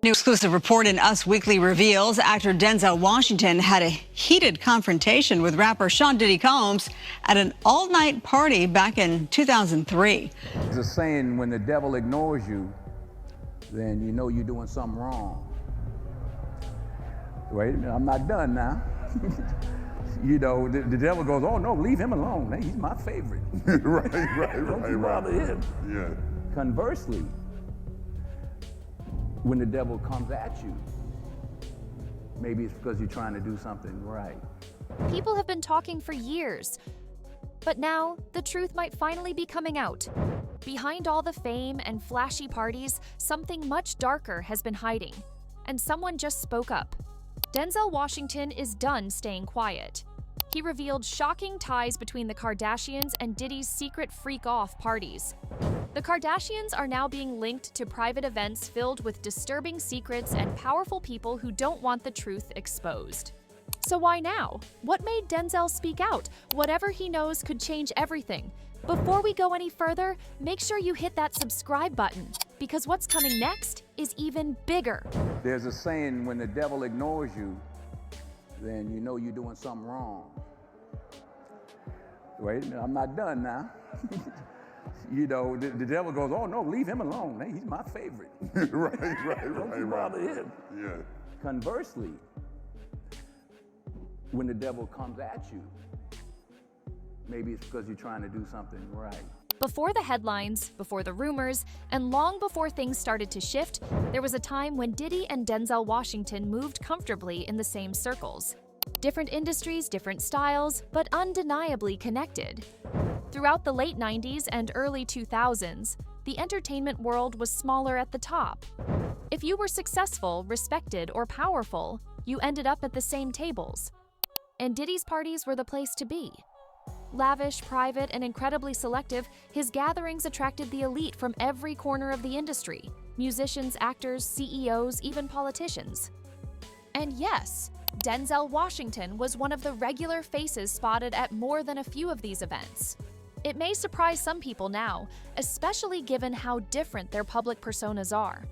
New exclusive report in Us Weekly reveals actor Denzel Washington had a heated confrontation with rapper Sean Diddy Combs at an all-night party back in 2003. There's a saying, when the devil ignores you, then you know you're doing something wrong. Wait a minute, I'm not done now. You know, the devil goes, oh no, leave him alone. Hey, he's my favorite. Don't you bother him. Yeah. Conversely, when the devil comes at you, maybe it's because you're trying to do something right. People have been talking for years, but now the truth might finally be coming out. Behind all the fame and flashy parties, something much darker has been hiding, and someone just spoke up. Denzel Washington is done staying quiet. He revealed shocking ties between the Kardashians and Diddy's secret freak-off parties. The Kardashians are now being linked to private events filled with disturbing secrets and powerful people who don't want the truth exposed. So why now? What made Denzel speak out? Whatever he knows could change everything. Before we go any further, make sure you hit that subscribe button, because what's coming next is even bigger. There's a saying, when the devil ignores you, then you know you're doing something wrong. Wait a minute, I'm not done now. You know, the devil goes, oh no, leave him alone. Hey, he's my favorite. Don't you bother him. Yeah. Conversely, when the devil comes at you, maybe it's because you're trying to do something right. Before the headlines, before the rumors, and long before things started to shift, there was a time when Diddy and Denzel Washington moved comfortably in the same circles. Different industries, different styles, but undeniably connected. Throughout the late 90s and early 2000s, the entertainment world was smaller at the top. If you were successful, respected, or powerful, you ended up at the same tables. And Diddy's parties were the place to be. Lavish, private, and incredibly selective, his gatherings attracted the elite from every corner of the industry: musicians, actors, CEOs, even politicians. And yes, Denzel Washington was one of the regular faces spotted at more than a few of these events. It may surprise some people now, especially given how different their public personas are.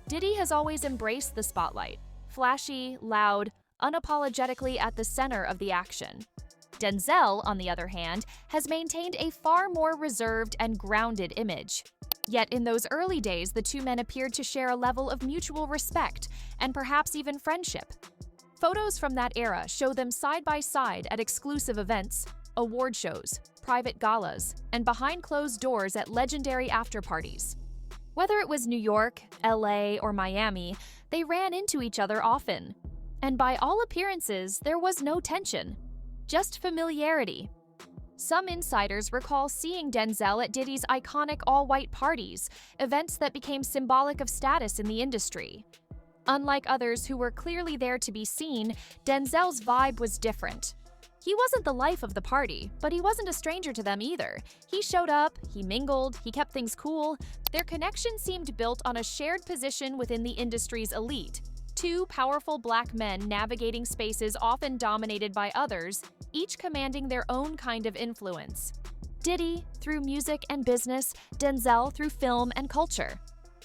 Diddy has always embraced the spotlight, flashy, loud, unapologetically at the center of the action. Denzel, on the other hand, has maintained a far more reserved and grounded image. Yet in those early days, the two men appeared to share a level of mutual respect and perhaps even friendship. Photos from that era show them side by side at exclusive events, award shows, private galas, and behind closed doors at legendary after-parties. Whether it was New York, LA, or Miami, they ran into each other often. And by all appearances, there was no tension, just familiarity. Some insiders recall seeing Denzel at Diddy's iconic all-white parties, events that became symbolic of status in the industry. Unlike others who were clearly there to be seen, Denzel's vibe was different. He wasn't the life of the party, but he wasn't a stranger to them either. He showed up, he mingled, he kept things cool. Their connection seemed built on a shared position within the industry's elite. Two powerful black men navigating spaces often dominated by others, each commanding their own kind of influence. Diddy through music and business, Denzel through film and culture.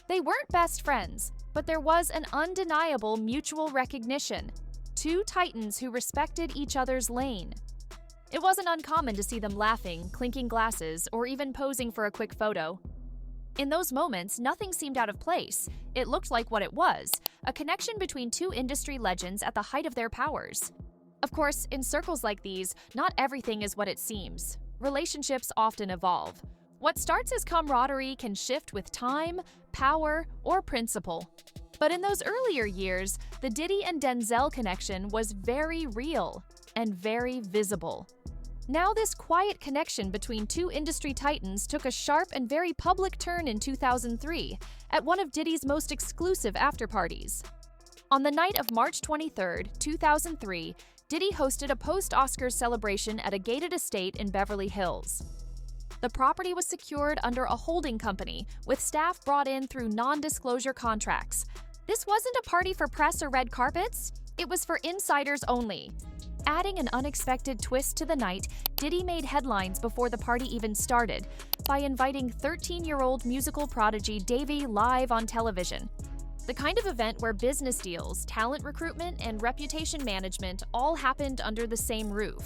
They weren't best friends, but there was an undeniable mutual recognition. Two titans who respected each other's lane. It wasn't uncommon to see them laughing, clinking glasses, or even posing for a quick photo. In those moments, nothing seemed out of place. It looked like what it was, a connection between two industry legends at the height of their powers. Of course, in circles like these, not everything is what it seems. Relationships often evolve. What starts as camaraderie can shift with time, power, or principle. But in those earlier years, the Diddy and Denzel connection was very real and very visible. Now this quiet connection between two industry titans took a sharp and very public turn in 2003 at one of Diddy's most exclusive after-parties. On the night of March 23, 2003, Diddy hosted a post-Oscars celebration at a gated estate in Beverly Hills. The property was secured under a holding company, with staff brought in through non-disclosure contracts. This wasn't a party for press or red carpets, it was for insiders only. Adding an unexpected twist to the night, Diddy made headlines before the party even started by inviting 13-year-old musical prodigy Davey live on television. The kind of event where business deals, talent recruitment, and reputation management all happened under the same roof.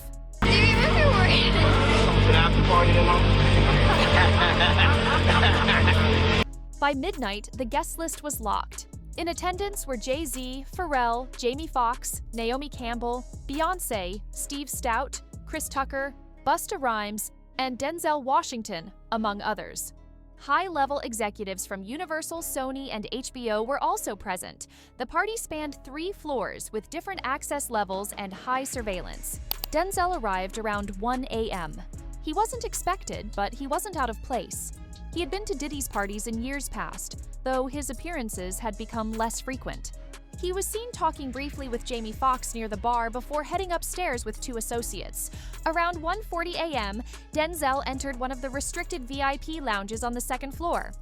By midnight, the guest list was locked. In attendance were Jay-Z, Pharrell, Jamie Foxx, Naomi Campbell, Beyoncé, Steve Stout, Chris Tucker, Busta Rhymes, and Denzel Washington, among others. High-level executives from Universal, Sony, and HBO were also present. The party spanned 3 floors with different access levels and high surveillance. Denzel arrived around 1 a.m. He wasn't expected, but he wasn't out of place. He had been to Diddy's parties in years past, though his appearances had become less frequent. He was seen talking briefly with Jamie Foxx near the bar before heading upstairs with 2 associates. Around 1:40 a.m., Denzel entered one of the restricted VIP lounges on the 2nd floor.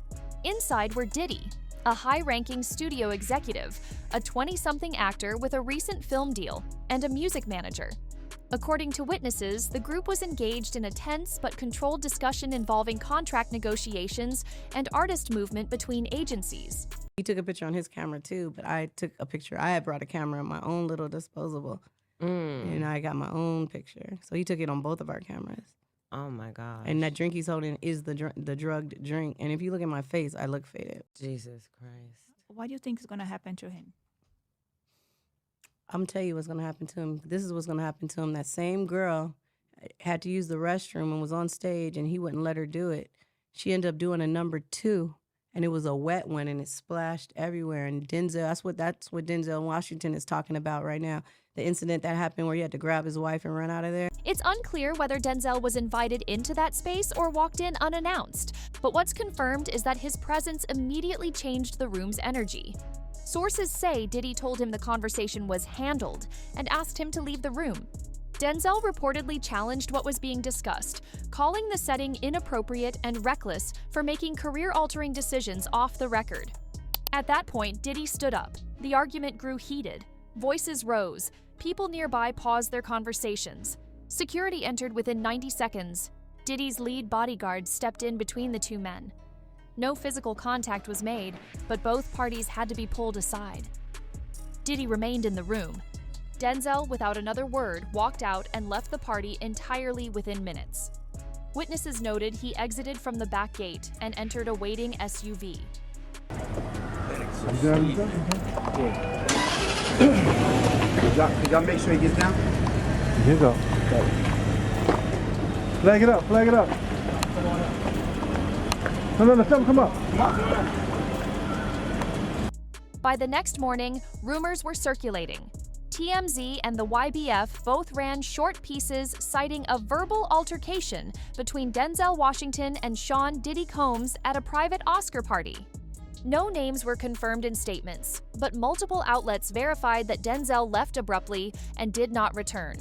Inside were Diddy, a high-ranking studio executive, a 20-something actor with a recent film deal, and a music manager. According to witnesses, the group was engaged in a tense but controlled discussion involving contract negotiations and artist movement between agencies. He took a picture on his camera too, but I took a picture. I had brought a camera, my own little disposable, and I got my own picture. So he took it on both of our cameras. Oh my gosh. And that drink he's holding is the drugged drink. And if you look at my face, I look faded. Jesus Christ. What do you think is going to happen to him? I'm gonna tell you what's gonna happen to him. This is what's gonna happen to him. That same girl had to use the restroom and was on stage, and he wouldn't let her do it. She ended up doing a number 2, and it was a wet one, and it splashed everywhere. And Denzel, that's what Denzel Washington is talking about right now. The incident that happened where he had to grab his wife and run out of there. It's unclear whether Denzel was invited into that space or walked in unannounced, but what's confirmed is that his presence immediately changed the room's energy. Sources say Diddy told him the conversation was handled and asked him to leave the room. Denzel reportedly challenged what was being discussed, calling the setting inappropriate and reckless for making career-altering decisions off the record. At that point, Diddy stood up. The argument grew heated. Voices rose. People nearby paused their conversations. Security entered within 90 seconds. Diddy's lead bodyguard stepped in between the 2 men. No physical contact was made, but both parties had to be pulled aside. Diddy remained in the room. Denzel, without another word, walked out and left the party entirely within minutes. Witnesses noted he exited from the back gate and entered a waiting SUV. Y'all make sure he gets down? Here you go. Flag it up, flag it up. No, come up. By the next morning, rumors were circulating. TMZ and the YBF both ran short pieces citing a verbal altercation between Denzel Washington and Sean Diddy Combs at a private Oscar party. No names were confirmed in statements, but multiple outlets verified that Denzel left abruptly and did not return.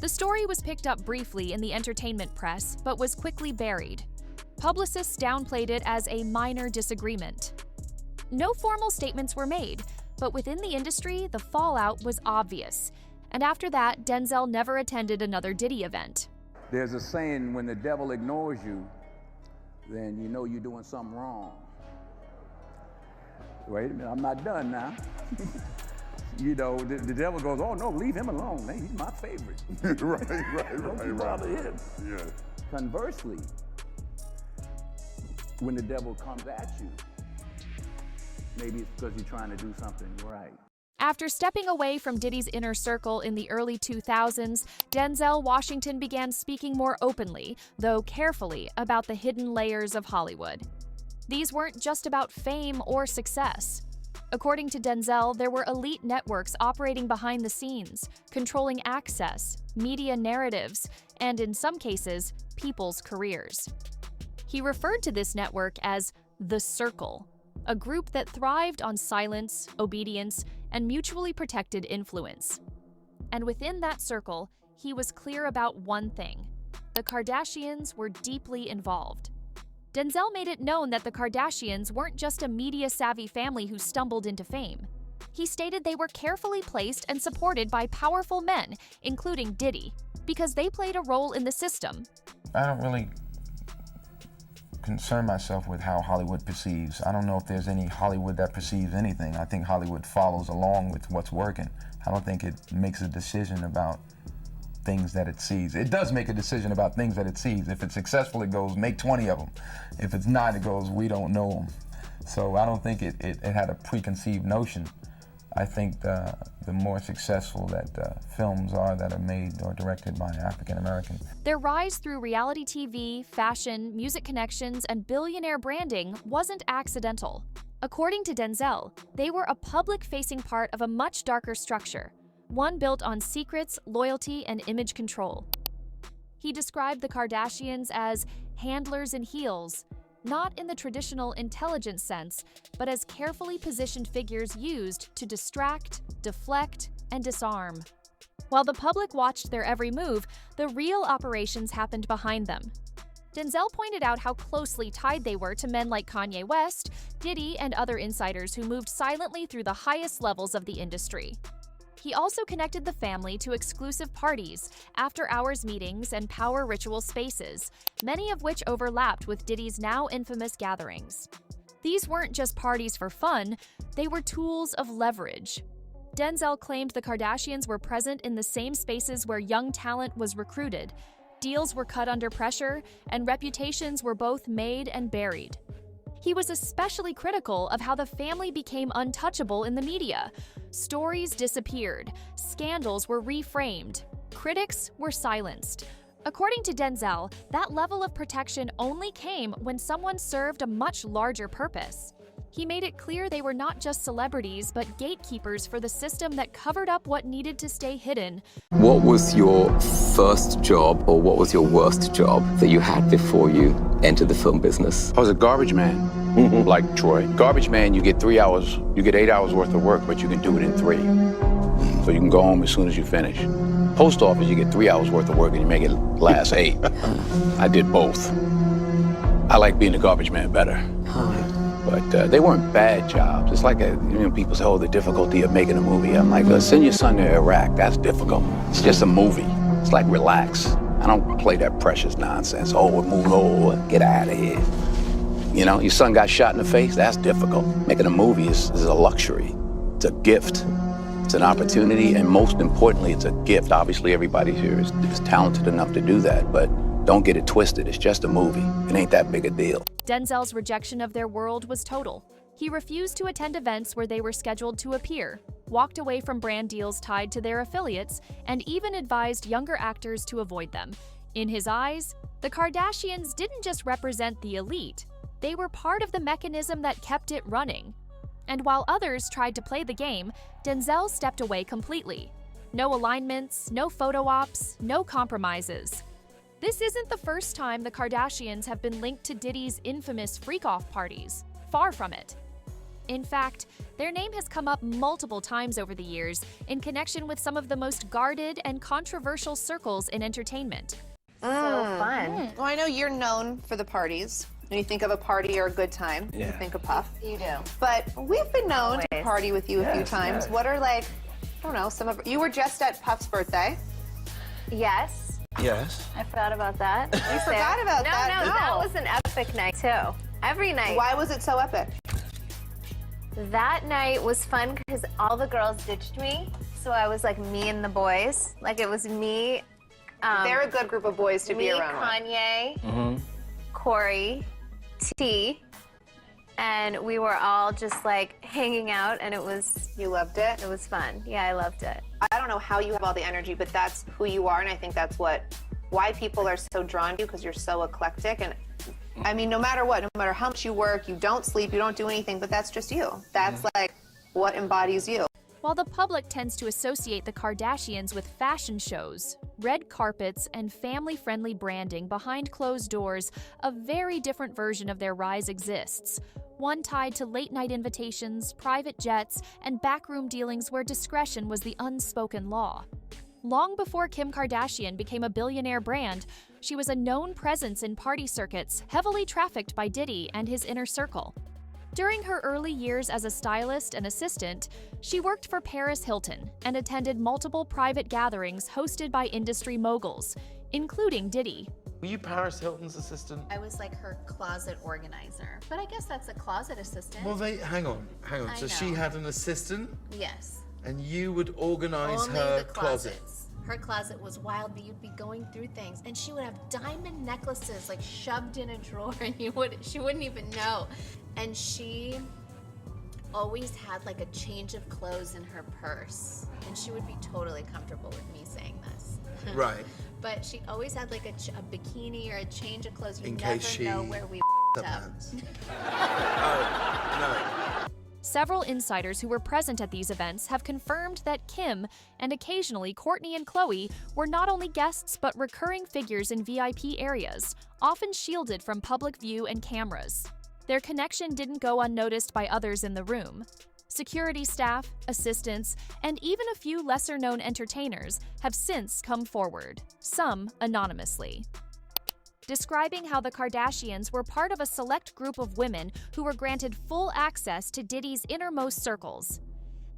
The story was picked up briefly in the entertainment press, but was quickly buried. Publicists downplayed it as a minor disagreement. No formal statements were made, but within the industry, the fallout was obvious. And after that, Denzel never attended another Diddy event. There's a saying, when the devil ignores you, then you know you're doing something wrong. Wait a minute, I'm not done now. You know, the devil goes, oh no, leave him alone. Hey, he's my favorite. Don't bother him. Yeah. Conversely, when the devil comes at you, maybe it's because you're trying to do something right. After stepping away from Diddy's inner circle in the early 2000s, Denzel Washington began speaking more openly, though carefully, about the hidden layers of Hollywood. These weren't just about fame or success. According to Denzel, there were elite networks operating behind the scenes, controlling access, media narratives, and in some cases, people's careers. He referred to this network as the Circle, a group that thrived on silence, obedience, and mutually protected influence. And within that circle, he was clear about one thing: the Kardashians were deeply involved. Denzel made it known that the Kardashians weren't just a media-savvy family who stumbled into fame. He stated they were carefully placed and supported by powerful men, including Diddy, because they played a role in the system. I don't really concern myself with how Hollywood perceives. I don't know if there's any Hollywood that perceives anything. I think Hollywood follows along with what's working. I don't think it makes a decision about things that it sees. It does make a decision about things that it sees. If it's successful, it goes, make 20 of them. If it's not, it goes, we don't know them. So I don't think it had a preconceived notion. I think the more successful that films are that are made or directed by African Americans. Their rise through reality TV, fashion, music connections, and billionaire branding wasn't accidental. According to Denzel, they were a public-facing part of a much darker structure, one built on secrets, loyalty, and image control. He described the Kardashians as handlers in heels, not in the traditional intelligence sense, but as carefully positioned figures used to distract, deflect, and disarm. While the public watched their every move, the real operations happened behind them. Denzel pointed out how closely tied they were to men like Kanye West, Diddy, and other insiders who moved silently through the highest levels of the industry. He also connected the family to exclusive parties, after-hours meetings, and power ritual spaces, many of which overlapped with Diddy's now infamous gatherings. These weren't just parties for fun, they were tools of leverage. Denzel claimed the Kardashians were present in the same spaces where young talent was recruited, deals were cut under pressure, and reputations were both made and buried. He was especially critical of how the family became untouchable in the media. Stories disappeared, scandals were reframed, critics were silenced. According to Denzel, that level of protection only came when someone served a much larger purpose. He made it clear they were not just celebrities, but gatekeepers for the system that covered up what needed to stay hidden. What was your first job, or what was your worst job that you had before you entered the film business? I was a garbage man, like Troy. Garbage man, you get 3 hours, you get 8 hours worth of work, but you can do it in 3. So you can go home as soon as you finish. Post office, you get 3 hours worth of work and you make it last 8. I did both. I like being a garbage man better. But they weren't bad jobs. It's like, people say, oh, the difficulty of making a movie. I'm like, send your son to Iraq. That's difficult. It's just a movie. It's like, relax. I don't play that precious nonsense. Oh, we'll move over, get out of here. You know, your son got shot in the face. That's difficult. Making a movie is a luxury. It's a gift. It's an opportunity, and most importantly, it's a gift. Obviously, everybody here is talented enough to do that, but don't get it twisted. It's just a movie. It ain't that big a deal. Denzel's rejection of their world was total. He refused to attend events where they were scheduled to appear, walked away from brand deals tied to their affiliates, and even advised younger actors to avoid them. In his eyes, the Kardashians didn't just represent the elite, they were part of the mechanism that kept it running. And while others tried to play the game, Denzel stepped away completely. No alignments, no photo ops, no compromises. This isn't the first time the Kardashians have been linked to Diddy's infamous freak-off parties. Far from it. In fact, their name has come up multiple times over the years in connection with some of the most guarded and controversial circles in entertainment. So fun. Well, I know you're known for the parties. When you think of a party or a good time, you think of Puff. You do. But we've been known to party with you a few times. Yes. What are I don't know, you were just at Puff's birthday. Yes. Yes. I forgot about that. You forgot about that? No, that was an epic night too. Every night. Why was it so epic? That night was fun because all the girls ditched me. So I was like me and the boys. Like it was me. They're a good group of boys to be around Kanye, Corey, T, and we were all just like hanging out, and it was. You loved it? It was fun. Yeah, I loved it. I don't know how you have all the energy, but that's who you are, and I think that's why people are so drawn to you, because you're so eclectic. And I mean, no matter what, no matter how much you work, you don't sleep, you don't do anything, but that's just you. That's like what embodies you. While the public tends to associate the Kardashians with fashion shows, red carpets, and family-friendly branding behind closed doors, a very different version of their rise exists. One tied to late-night invitations, private jets, and backroom dealings where discretion was the unspoken law. Long before Kim Kardashian became a billionaire brand, she was a known presence in party circuits, heavily trafficked by Diddy and his inner circle. During her early years as a stylist and assistant, she worked for Paris Hilton and attended multiple private gatherings hosted by industry moguls, including Diddy. Were you Paris Hilton's assistant? I was like her closet organizer. But I guess that's a closet assistant. Well, hang on. So she had an assistant? Yes. And you would organize Only her the closet? closets. Her closet was wild, but you'd be going through things, and she would have diamond necklaces like shoved in a drawer, and she wouldn't even know. And she always had like a change of clothes in her purse, and she would be totally comfortable with me saying this. Right. But she always had like a bikini or a change of clothes. You In never case she know where we up. up. Oh, no. Several insiders who were present at these events have confirmed that Kim, and occasionally Kourtney and Khloe, were not only guests but recurring figures in VIP areas, often shielded from public view and cameras. Their connection didn't go unnoticed by others in the room. Security staff, assistants, and even a few lesser-known entertainers have since come forward, some anonymously, describing how the Kardashians were part of a select group of women who were granted full access to Diddy's innermost circles.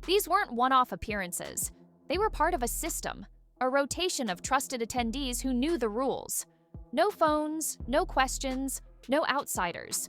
These weren't one-off appearances. They were part of a system, a rotation of trusted attendees who knew the rules. No phones, no questions, no outsiders.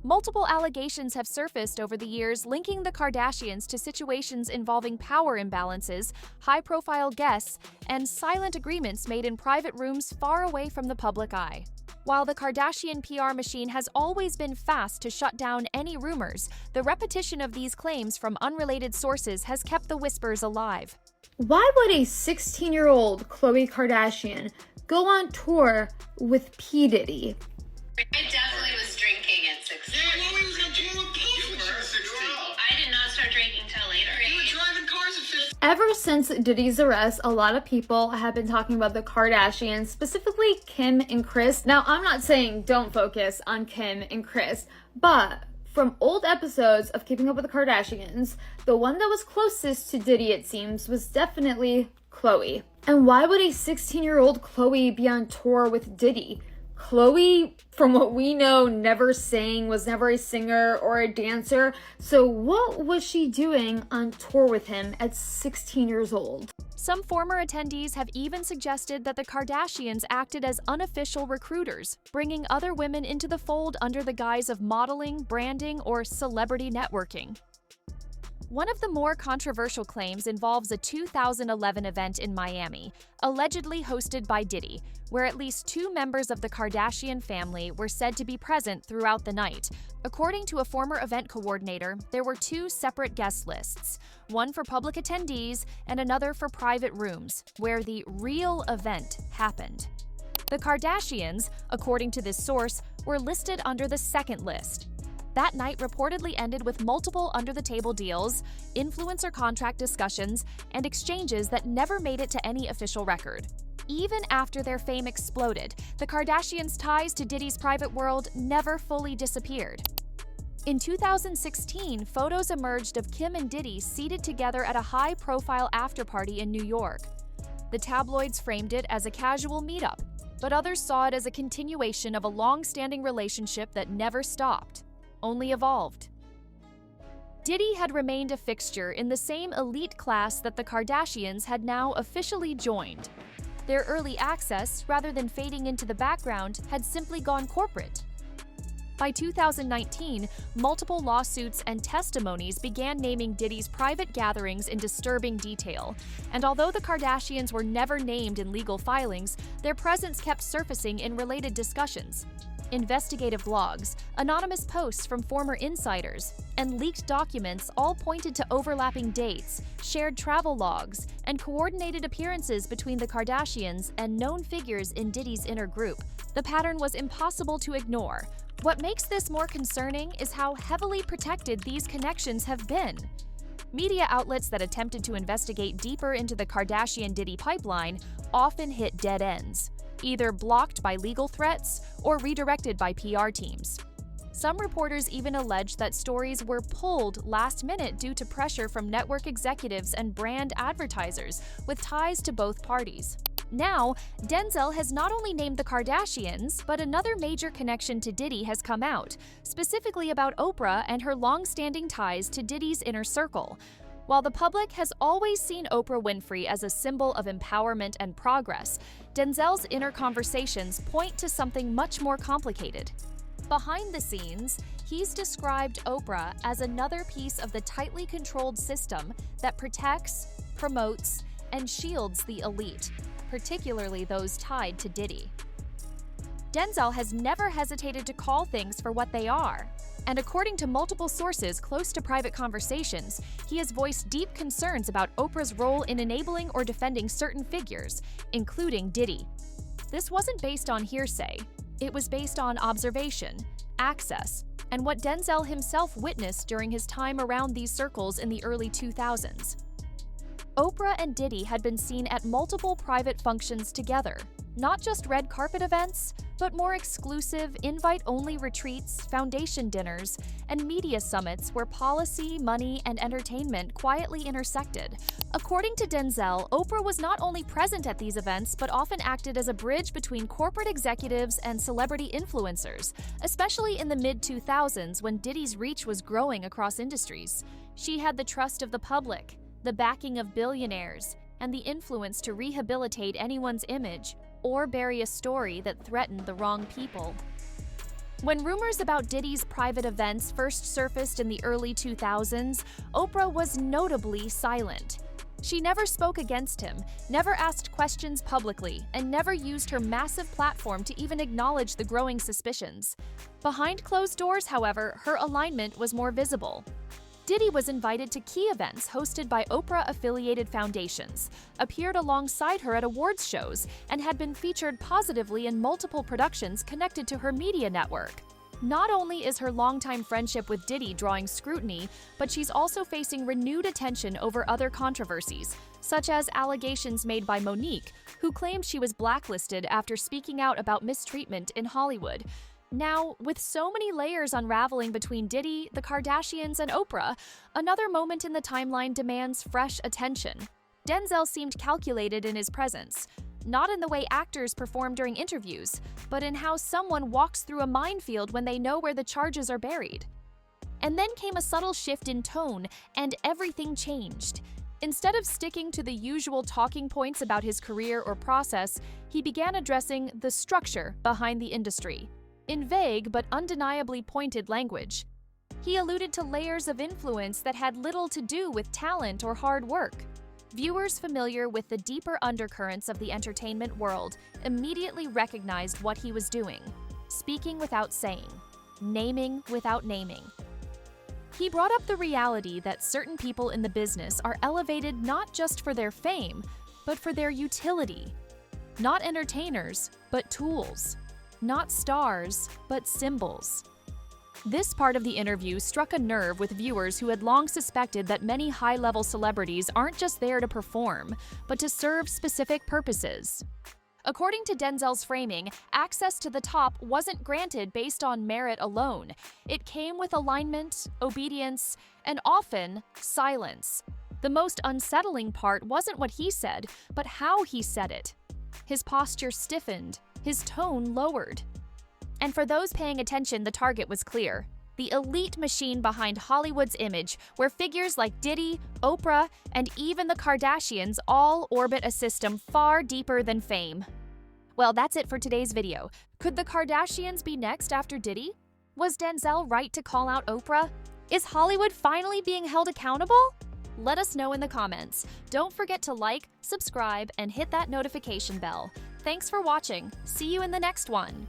Multiple allegations have surfaced over the years linking the Kardashians to situations involving power imbalances, high-profile guests, and silent agreements made in private rooms far away from the public eye. While the Kardashian PR machine has always been fast to shut down any rumors, the repetition of these claims from unrelated sources has kept the whispers alive. Why would a 16-year-old Khloe Kardashian go on tour with P. Diddy? I definitely was drinking at 16. Yeah, well, we was on tour with Post when she was 16. I did not start drinking till later. You were driving cars at 15. Ever since Diddy's arrest, a lot of people have been talking about the Kardashians, specifically Kim and Kris. Now, I'm not saying don't focus on Kim and Kris, but from old episodes of Keeping Up with the Kardashians, the one that was closest to Diddy, it seems, was definitely Khloe. And why would a 16-year-old Khloe be on tour with Diddy? Khloe, from what we know, was never a singer or a dancer. So what was she doing on tour with him at 16 years old? Some former attendees have even suggested that the Kardashians acted as unofficial recruiters, bringing other women into the fold under the guise of modeling, branding, or celebrity networking. One of the more controversial claims involves a 2011 event in Miami, allegedly hosted by Diddy, where at least 2 members of the Kardashian family were said to be present throughout the night. According to a former event coordinator, there were 2 separate guest lists, one for public attendees and another for private rooms, where the real event happened. The Kardashians, according to this source, were listed under the second list. That night reportedly ended with multiple under-the-table deals, influencer contract discussions, and exchanges that never made it to any official record. Even after their fame exploded, the Kardashians' ties to Diddy's private world never fully disappeared. In 2016, photos emerged of Kim and Diddy seated together at a high-profile after-party in New York. The tabloids framed it as a casual meetup, but others saw it as a continuation of a long-standing relationship that never stopped, only evolved. Diddy had remained a fixture in the same elite class that the Kardashians had now officially joined. Their early access, rather than fading into the background, had simply gone corporate. By 2019, multiple lawsuits and testimonies began naming Diddy's private gatherings in disturbing detail, and although the Kardashians were never named in legal filings, their presence kept surfacing in related discussions. Investigative blogs, anonymous posts from former insiders, and leaked documents all pointed to overlapping dates, shared travel logs, and coordinated appearances between the Kardashians and known figures in Diddy's inner group. The pattern was impossible to ignore. What makes this more concerning is how heavily protected these connections have been. Media outlets that attempted to investigate deeper into the Kardashian-Diddy pipeline often hit dead ends, either blocked by legal threats or redirected by PR teams. Some reporters even alleged that stories were pulled last minute due to pressure from network executives and brand advertisers with ties to both parties. Now, Denzel has not only named the Kardashians, but another major connection to Diddy has come out, specifically about Oprah and her long-standing ties to Diddy's inner circle. While the public has always seen Oprah Winfrey as a symbol of empowerment and progress, Denzel's inner conversations point to something much more complicated. Behind the scenes, he's described Oprah as another piece of the tightly controlled system that protects, promotes, and shields the elite, particularly those tied to Diddy. Denzel has never hesitated to call things for what they are. And according to multiple sources close to private conversations, he has voiced deep concerns about Oprah's role in enabling or defending certain figures, including Diddy. This wasn't based on hearsay. It was based on observation, access, and what Denzel himself witnessed during his time around these circles in the early 2000s. Oprah and Diddy had been seen at multiple private functions together, not just red carpet events, but more exclusive, invite-only retreats, foundation dinners, and media summits where policy, money, and entertainment quietly intersected. According to Denzel, Oprah was not only present at these events, but often acted as a bridge between corporate executives and celebrity influencers, especially in the mid-2000s when Diddy's reach was growing across industries. She had the trust of the public, the backing of billionaires, and the influence to rehabilitate anyone's image or bury a story that threatened the wrong people. When rumors about Diddy's private events first surfaced in the early 2000s, Oprah was notably silent. She never spoke against him, never asked questions publicly, and never used her massive platform to even acknowledge the growing suspicions. Behind closed doors, however, her alignment was more visible. Diddy was invited to key events hosted by Oprah-affiliated foundations, appeared alongside her at awards shows, and had been featured positively in multiple productions connected to her media network. Not only is her longtime friendship with Diddy drawing scrutiny, but she's also facing renewed attention over other controversies, such as allegations made by Monique, who claimed she was blacklisted after speaking out about mistreatment in Hollywood. Now, with so many layers unraveling between Diddy, the Kardashians, and Oprah, another moment in the timeline demands fresh attention. Denzel seemed calculated in his presence, not in the way actors perform during interviews, but in how someone walks through a minefield when they know where the charges are buried. And then came a subtle shift in tone, and everything changed. Instead of sticking to the usual talking points about his career or process, he began addressing the structure behind the industry. In vague but undeniably pointed language. He alluded to layers of influence that had little to do with talent or hard work. Viewers familiar with the deeper undercurrents of the entertainment world immediately recognized what he was doing, speaking without saying, naming without naming. He brought up the reality that certain people in the business are elevated not just for their fame, but for their utility. Not entertainers, but tools. Not stars, but symbols. This part of the interview struck a nerve with viewers who had long suspected that many high-level celebrities aren't just there to perform, but to serve specific purposes. According to Denzel's framing, access to the top wasn't granted based on merit alone. It came with alignment, obedience, and often silence. The most unsettling part wasn't what he said, but how he said it. His posture stiffened, his tone lowered. And for those paying attention, the target was clear. The elite machine behind Hollywood's image, where figures like Diddy, Oprah, and even the Kardashians all orbit a system far deeper than fame. Well, that's it for today's video. Could the Kardashians be next after Diddy? Was Denzel right to call out Oprah? Is Hollywood finally being held accountable? Let us know in the comments. Don't forget to like, subscribe, and hit that notification bell. Thanks for watching. See you in the next one.